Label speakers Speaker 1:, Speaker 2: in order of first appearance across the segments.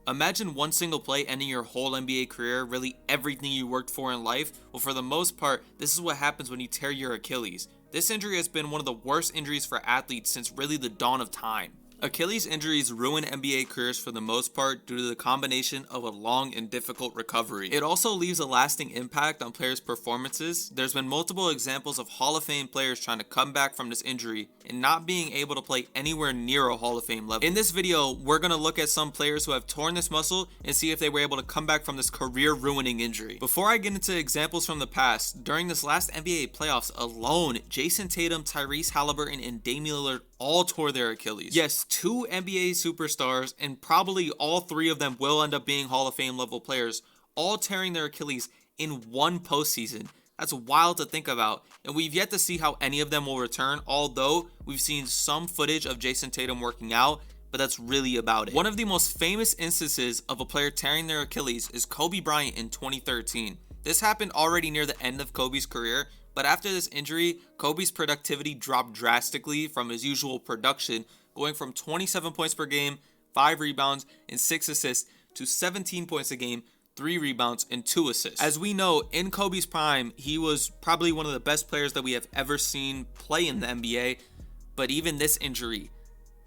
Speaker 1: Imagine one single play ending your whole NBA career, really everything you worked for in life. Well, for the most part, this is what happens when you tear your Achilles. This injury has been one of the worst injuries for athletes since really the dawn of time. Achilles injuries ruin NBA careers for the most part due to the combination of a long and difficult recovery. It also leaves a lasting impact on players' performances. There's been multiple examples of Hall of Fame players trying to come back from this injury and not being able to play anywhere near a Hall of Fame level. In this video, we're going to look at some players who have torn this muscle and see if they were able to come back from this career-ruining injury. Before I get into examples from the past, during this last NBA playoffs alone, Jason Tatum, Tyrese Halliburton, and Damian Lillard all tore their Achilles. Yes, two NBA superstars, and probably all three of them will end up being Hall of Fame level players, all tearing their Achilles in one postseason. That's wild to think about, and we've yet to see how any of them will return, although we've seen some footage of Jason Tatum working out, but that's really about it. One of the most famous instances of a player tearing their Achilles is Kobe Bryant in 2013. This happened already near the end of Kobe's career, but after this injury, Kobe's productivity dropped drastically from his usual production, going from 27 points per game, 5 rebounds, and 6 assists to 17 points a game, 3 rebounds, and 2 assists. As we know, in Kobe's prime, he was probably one of the best players that we have ever seen play in the NBA, but even this injury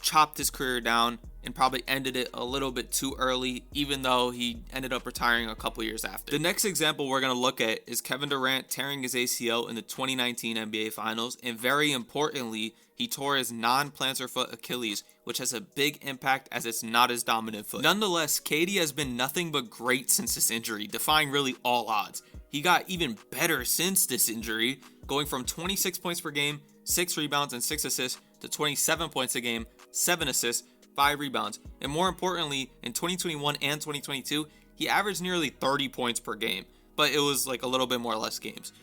Speaker 1: chopped his career down and probably ended it a little bit too early, even though he ended up retiring a couple years after. The next example we're going to look at is Kevin Durant tearing his ACL in the 2019 NBA Finals, and very importantly, he tore his non-plantar foot Achilles, which has a big impact as it's not his dominant foot. Nonetheless, KD has been nothing but great since this injury, defying really all odds. He got even better since this injury, going from 26 points per game, 6 rebounds, and 6 assists to 27 points a game, 7 assists, 5 rebounds, and more importantly, in 2021 and 2022, he averaged nearly 30 points per game, but it was like a little bit more or less games.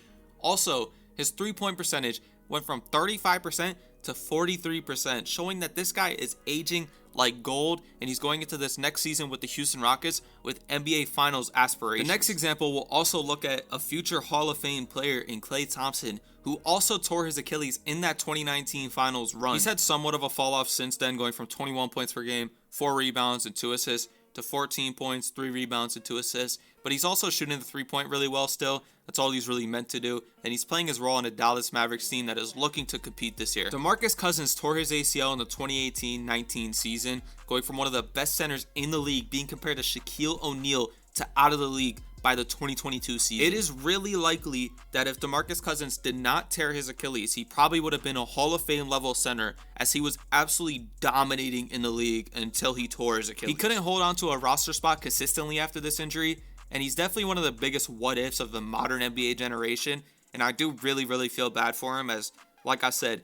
Speaker 1: Also, his 3-point percentage went from 35% to 43%, showing that this guy is aging like gold, and he's going into this next season with the Houston Rockets with NBA Finals aspirations. The next example, we'll also look at a future Hall of Fame player in Klay Thompson, who also tore his Achilles in that 2019 Finals run. He's had somewhat of a fall off since then, going from 21 points per game, 4 rebounds, and 2 assists, to 14 points, 3 rebounds, and 2 assists. But he's also shooting the 3-point really well still. That's all he's really meant to do. And he's playing his role on a Dallas Mavericks team that is looking to compete this year. Demarcus Cousins tore his ACL in the 2018-19 season, going from one of the best centers in the league, being compared to Shaquille O'Neal, to out of the league by the 2022 season. It is really likely that if Demarcus Cousins did not tear his Achilles, he probably would have been a Hall of Fame level center, as he was absolutely dominating in the league until he tore his Achilles. He couldn't hold on to a roster spot consistently after this injury, and he's definitely one of the biggest what-ifs of the modern NBA generation, and I do really feel bad for him, as, like I said,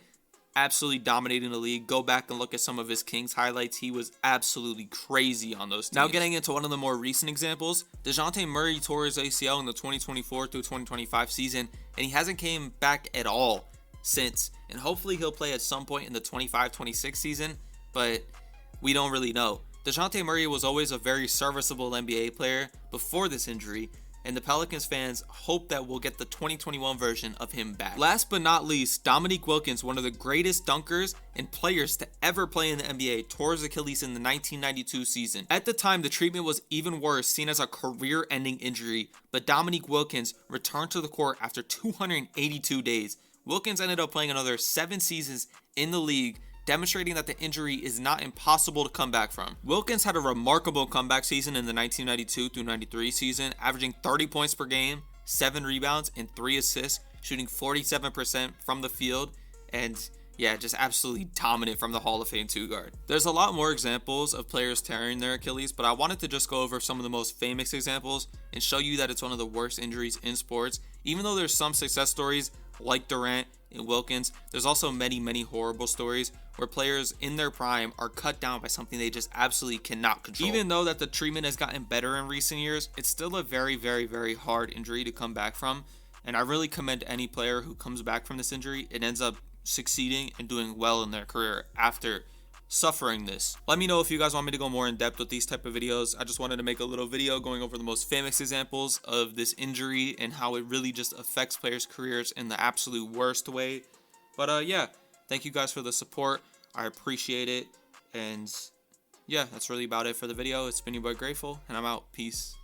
Speaker 1: absolutely dominating the league. Go back and look at some of his Kings highlights. He was absolutely crazy on those teams. Now getting into one of the more recent examples, DeJounte Murray tore his ACL in the 2024 through 2025 season, and he hasn't came back at all since. And hopefully he'll play at some point in the 25-26 season, but we don't really know. DeJounte Murray was always a very serviceable NBA player before this injury, and the Pelicans fans hope that we'll get the 2021 version of him back. Last but not least, Dominique Wilkins, one of the greatest dunkers and players to ever play in the NBA, tore his Achilles in the 1992 season. At the time, the treatment was even worse, seen as a career-ending injury, but Dominique Wilkins returned to the court after 282 days. Wilkins ended up playing another 7 seasons in the league, demonstrating that the injury is not impossible to come back from. Wilkins had a remarkable comeback season in the 1992 through 93 season, averaging 30 points per game, 7 rebounds, and 3 assists, shooting 47% from the field, and yeah, just absolutely dominant from the Hall of Fame 2 guard. There's a lot more examples of players tearing their Achilles, but I wanted to just go over some of the most famous examples and show you that it's one of the worst injuries in sports. Even though there's some success stories like Durant and Wilkins, there's also many horrible stories where players in their prime are cut down by something they just absolutely cannot control. Even though that the treatment has gotten better in recent years, it's still a very hard injury to come back from, and I really commend any player who comes back from this injury and ends up succeeding and doing well in their career after suffering this. Let me know if you guys want me to go more in depth with these type of videos. I just wanted to make a little video going over the most famous examples of this injury and how it really just affects players' careers in the absolute worst way. But yeah, thank you guys for the support. I appreciate it, and yeah, that's really about it for the video. It's been your boy Grateful, and I'm out. Peace.